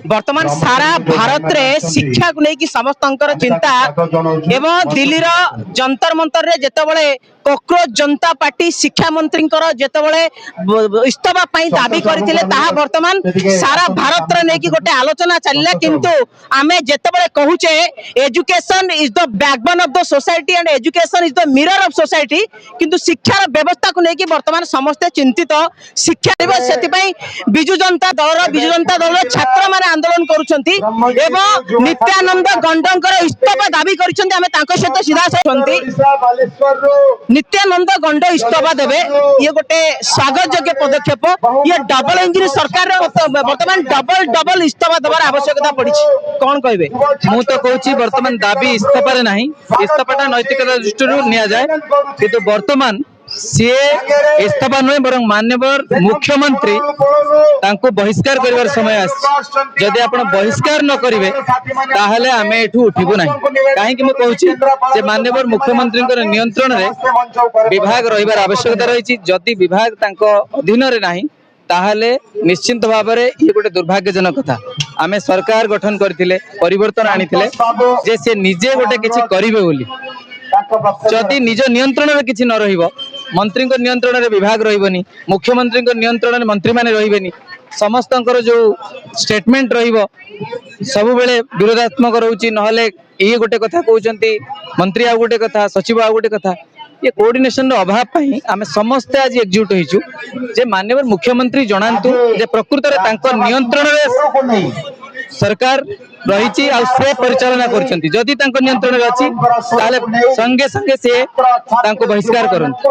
वर्तमान सारा भारत रे शिक्षा को लेकिन समस्त चिंता एवं दिल्ली जंतर मंतर रे जेतेबेले कॉकरोच जनता पार्टी शिक्षा मंत्री जेतेबेले इस्तीफा पाई दाबी करथिले ताहा वर्तमान सारा भारत रे नेकी गोटे आलोचना चलला किंतु आमे जेतेबेले कहूचे education is the backbone of the society and education is the mirror of society किंतु शिक्षा व्यवस्था को लेकिन वर्तमान समस्त चिंतित शिक्षा दिवस से बिजु जनता दल छात्र माने आंदोलन करुछंती एवं नित्यानंद गंडंकर इस्तीफा दाबी करिसंती आमे तांको सहित सीधा सहित नित्यानंद गंड इस्तीफा देवे ये गोटे स्वागत योग्य पदक्षेप ये डबल इंजिन सरकार वर्तमान डबल डबल इस्तीफा देवार आवश्यकता पड़ी कौन कहबे मु तो कहूँ वर्तमान दाबी इस्तीफा नहीं इस्तीफाटा नैतिकता दृष्टि नि जाए किंतु वर्तमान सी इस्तीफा नुहे बर माननीय मुख्यमंत्री तांको बहिष्कार करिवार समय जदि आप बहिष्कार न करेंगे ताहले आमे एठू उठिबु नहीं कहीं मुझे माननीय मुख्यमंत्री नियंत्रण में विभाग रहिबार आवश्यकता रही जदि विभाग तांको अधीन रे नहीं ताहले निश्चिंत भाव में ये गोटे दुर्भाग्यजनक कथा आमे सरकार गठन करथिले परिवर्तन आनिथिले जे से निजे गोटे किछि करिवे बोली जदि निज नियंत्रण में किसी न रहिबो मंत्री नियंत्रण में विभाग रहिबनी मुख्यमंत्री नियंत्रण में मंत्री माने रहिबेनी समस्त जो स्टेटमेंट रहिबो सब बेले विरोधात्मक रहउची नहले ये गोटे कथा कहउचंती मंत्री आ गोटे कथा सचिव आ गोटे कथा ये कोऑर्डिनेशन रो अभाव पई आमे समस्त आज एकजुट होइछु जे माननीय मुख्यमंत्री जणांतु जे प्रकृत रे तांको नियंत्रण रे सरकार रही से परिचालना करछंती जदि तांको नियंत्रण रे अछि ताले संगे संगे से तांको बहिष्कार करंती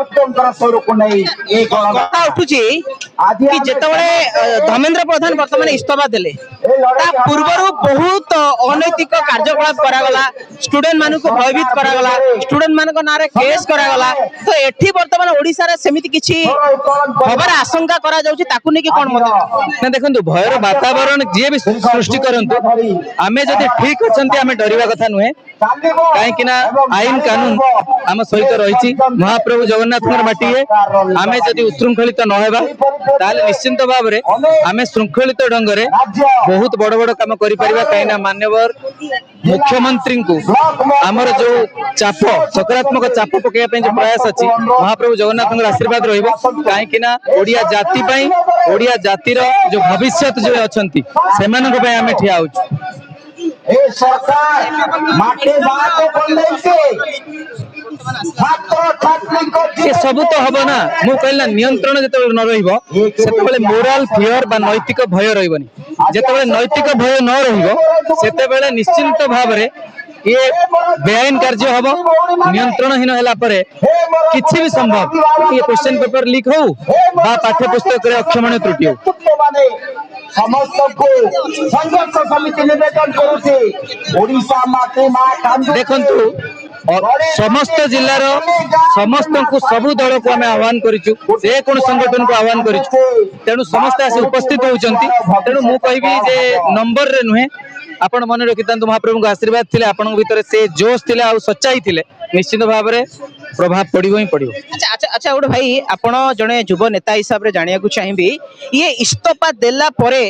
कथा उठुची कि जेतेबेले धर्मेंद्र प्रधान वर्तमान इस्तीफा देले ता पूर्वरु बहुत अनैतिक कार्यकलाप करागला स्टूडेंट मानु को भयभीत करागला स्टूडेंट मानु को नारे केस करागला तो एठी वर्तमान ओडिसा रे सेमिति किछि खबर आशंका करा जाउची ताकु नेकी कोन मत ना देखंतु भयर वातावरण जे भी सृष्टि करंतु आमे जदि ठीक अछंती आमे डरिवा कथा नुहे काहे ना आईन कानून आम सहित रही महाप्रभु जगन्नाथ माटी है आमे जदि उशृंखलित न हेबा ताले निश्चिंत भाव में आमे श्रृंखलित ढंग से बहुत बड़ बड़ काम करि परिबा काहे ना माननीय मुख्यमंत्री को आमर जो चाप सकारात्मक चाप पकड़ जो प्रयास अच्छी महाप्रभु जगन्नाथ आशीर्वाद रहिबो काहे ना ओडिया जाति पई ओडिया जातिर जो भविष्य जो अछंती सेमानक पई आमे ठिया होछु ए सरकार माटे बात बोलैसे ये सब तो हम ना मु कहला नियंत्रण जते न रहिबो सेते मोराल फियर बा नैतिक भय रहिबनी जते नैतिक भय न रहिबो सेते निश्चिंत भाव रे ये बेआईन कार्य हम नियंत्रणहीन है किसी भी संभव ये क्वेश्चन पेपर लीक हो बा पाठ्य पुस्तक रे अक्षमण त्रुटि हो समस्त को संघर्ष समिति निवेदन करूचे ओडिशा माटे मा देखंतु समस्त जिलार समस्त को सबु दल को आम आह्वान करिछु जे कोन संगठन को आह्वान करिछु तेणु समस्त आसी उपस्थित होउचंती तेणु मु कहबी जे नंबर रे नुहे आपण मन रखितांतु महाप्रभु आशीर्वाद थिले आपण भीतर से जोश थिले आ सच्चाई थिले निश्चित भाव में प्रभाव पड़ो ही पड़ो। अच्छा अच्छा गोटे भाई आपण जड़े युव नेता हिसाब से जानिया चाहिए ये इस्तीफा देला परे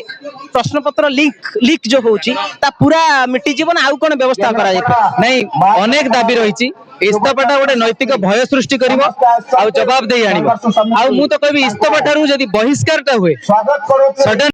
प्रश्न पत्र लीक जो होची ता पूरा मिट्टी जीवन आउ कोन व्यवस्था करा जाय नहीं अनेक दाबी रही इस्तीफाटा गोटे नैतिक भय सृष्टि करिवो आ जवाब दे आनिबो आ मु तो कहबी इस्तीफा ठारू जदी बहिष्कारटा हुए सडन